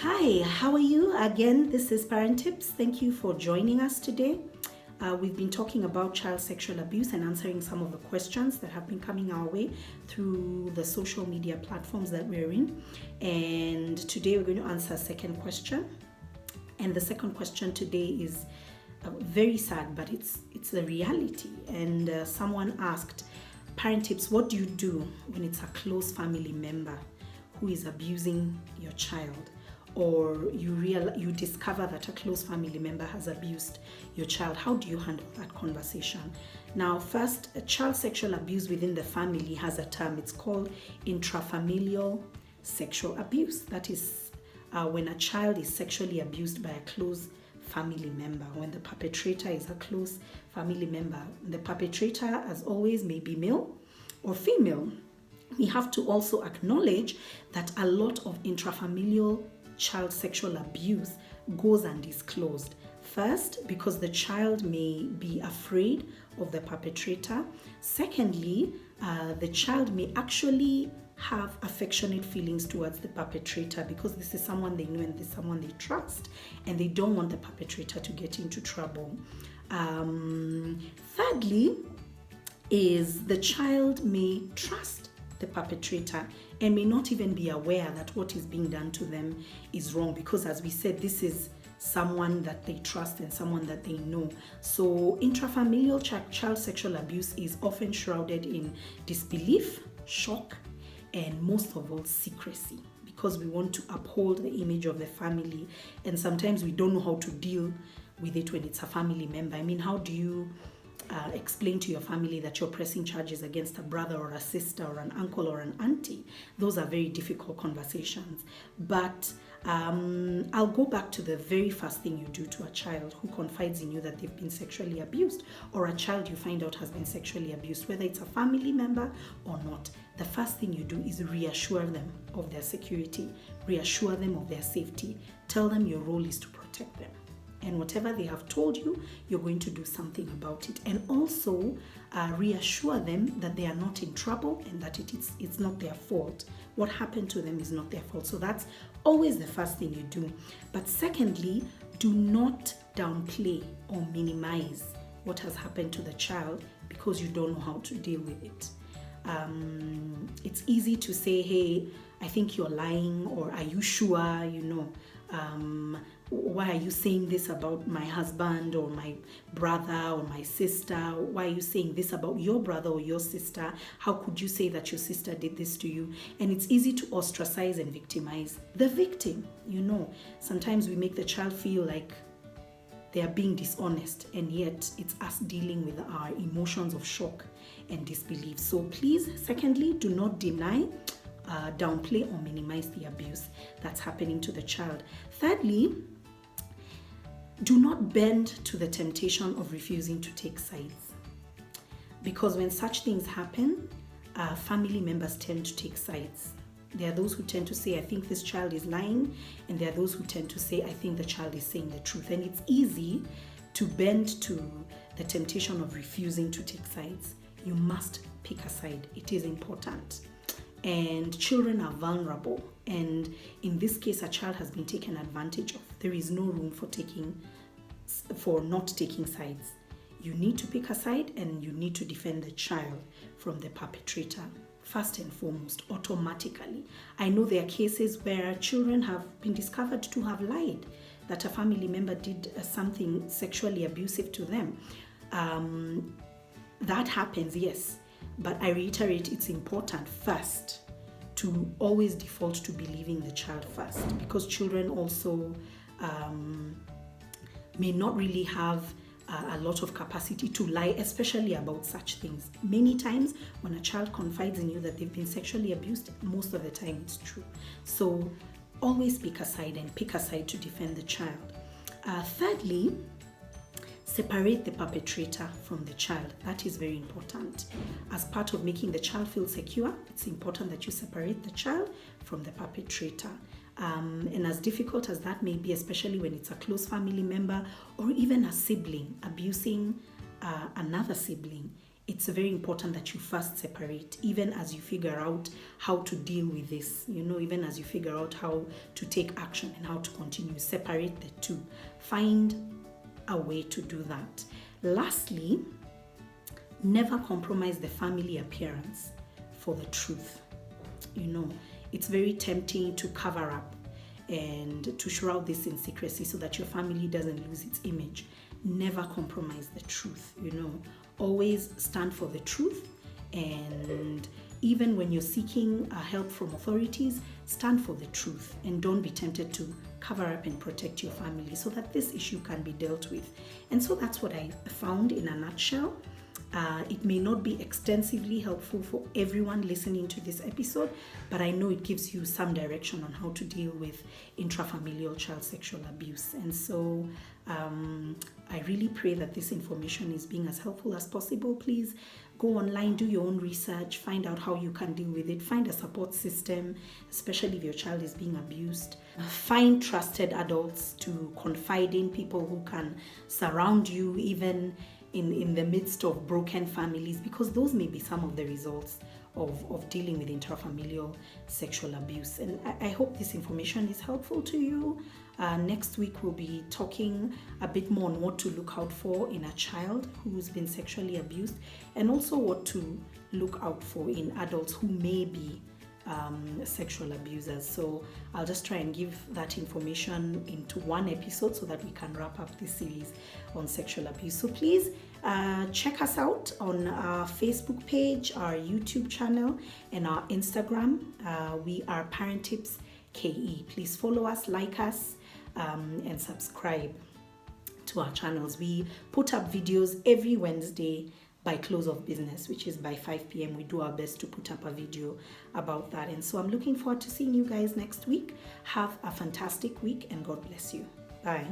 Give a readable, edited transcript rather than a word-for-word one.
Hi, how are you? Again, this is Parent Tips. Thank you for joining us today. We've been talking about child sexual abuse and answering some of the questions that have been coming our way through the social media platforms that we're in. And today we're going to answer a second question. And the second question today is very sad, but it's the reality. And someone asked, Parent Tips, what do you do when it's a close family member who is abusing your child? Or you discover that a close family member has abused your child? How do you handle that conversation? Now, first, child sexual abuse within the family has a term. It's called intrafamilial sexual abuse. That is when a child is sexually abused by a close family member, when the perpetrator is a close family member. The perpetrator, as always, may be male or female. We have to also acknowledge that a lot of intrafamilial child sexual abuse goes undisclosed. First, because the child may be afraid of the perpetrator. Secondly, the child may actually have affectionate feelings towards the perpetrator because this is someone they know and this is someone they trust, and they don't want the perpetrator to get into trouble. Thirdly, is the child may trust the perpetrator and may not even be aware that what is being done to them is wrong, because as we said, this is someone that they trust and someone that they know. So intrafamilial child sexual abuse is often shrouded in disbelief, shock, and most of all secrecy, because we want to uphold the image of the family, and sometimes we don't know how to deal with it when it's a family member. I mean, how do you explain to your family that you're pressing charges against a brother or a sister or an uncle or an auntie? Those are very difficult conversations. But I'll go back to the very first thing you do to a child who confides in you that they've been sexually abused, or a child you find out has been sexually abused, whether it's a family member or not. The first thing you do is reassure them of their security, reassure them of their safety, tell them your role is to protect them. And whatever they have told you, you're going to do something about it. And also reassure them that they are not in trouble and that it's not their fault. What happened to them is not their fault. So that's always the first thing you do. But secondly, do not downplay or minimize what has happened to the child because you don't know how to deal with it. It's easy to say, hey, I think you're lying, or are you sure, why are you saying this about my husband or my brother or my sister? Why are you saying this about your brother or your sister? How could you say that your sister did this to you? And it's easy to ostracize and victimize the victim. Sometimes we make the child feel like they are being dishonest, and yet it's us dealing with our emotions of shock and disbelief. So please, secondly, do not deny, downplay, or minimize the abuse that's happening to the child. Thirdly, do not bend to the temptation of refusing to take sides, because when such things happen, family members tend to take sides. There are those who tend to say, I think this child is lying, and there are those who tend to say, I think the child is saying the truth. And it's easy to bend to the temptation of refusing to take sides. You must pick a side. It is important. And children are vulnerable. And in this case, a child has been taken advantage of. There is no room for not taking sides. You need to pick a side, and you need to defend the child from the perpetrator first and foremost, automatically. I know there are cases where children have been discovered to have lied, that a family member did something sexually abusive to them. That happens, yes. But I reiterate, it's important first to always default to believing the child first, because children also may not really have a lot of capacity to lie, especially about such things. Many times when a child confides in you that they've been sexually abused, most of the time it's true. So always pick a side, and pick a side to defend the child. Thirdly, separate the perpetrator from the child. That is very important. As part of making the child feel secure, it's important that you separate the child from the perpetrator. And as difficult as that may be, especially when it's a close family member or even a sibling abusing another sibling, it's very important that you first separate, even as you figure out how to deal with this, even as you figure out how to take action and how to continue. Separate the two. Find a way to do that. Lastly, never compromise the family appearance for the truth. It's very tempting to cover up and to shroud this in secrecy so that your family doesn't lose its image. Never compromise the truth. Always stand for the truth, and even when you're seeking help from authorities, stand for the truth and don't be tempted to cover up and protect your family so that this issue can be dealt with. And so that's what I found in a nutshell. It may not be extensively helpful for everyone listening to this episode, but I know it gives you some direction on how to deal with intrafamilial child sexual abuse. And so I really pray that this information is being as helpful as possible. Please go online, do your own research, find out how you can deal with it, find a support system, especially if your child is being abused. Find trusted adults to confide in, people who can surround you even in the midst of broken families, because those may be some of the results of dealing with intrafamilial sexual abuse. And I hope this information is helpful to you. Next week we'll be talking a bit more on what to look out for in a child who's been sexually abused, and also what to look out for in adults who may be sexual abusers. So I'll just try and give that information into one episode so that we can wrap up this series on sexual abuse. So please check us out on our Facebook page, our YouTube channel, and our Instagram. We are Parent Tips KE. Please follow us, like us, and subscribe to our channels. We put up videos every Wednesday by close of business, which is by 5 p.m. We do our best to put up a video about that. And so I'm looking forward to seeing you guys next week. Have a fantastic week and God bless you. Bye.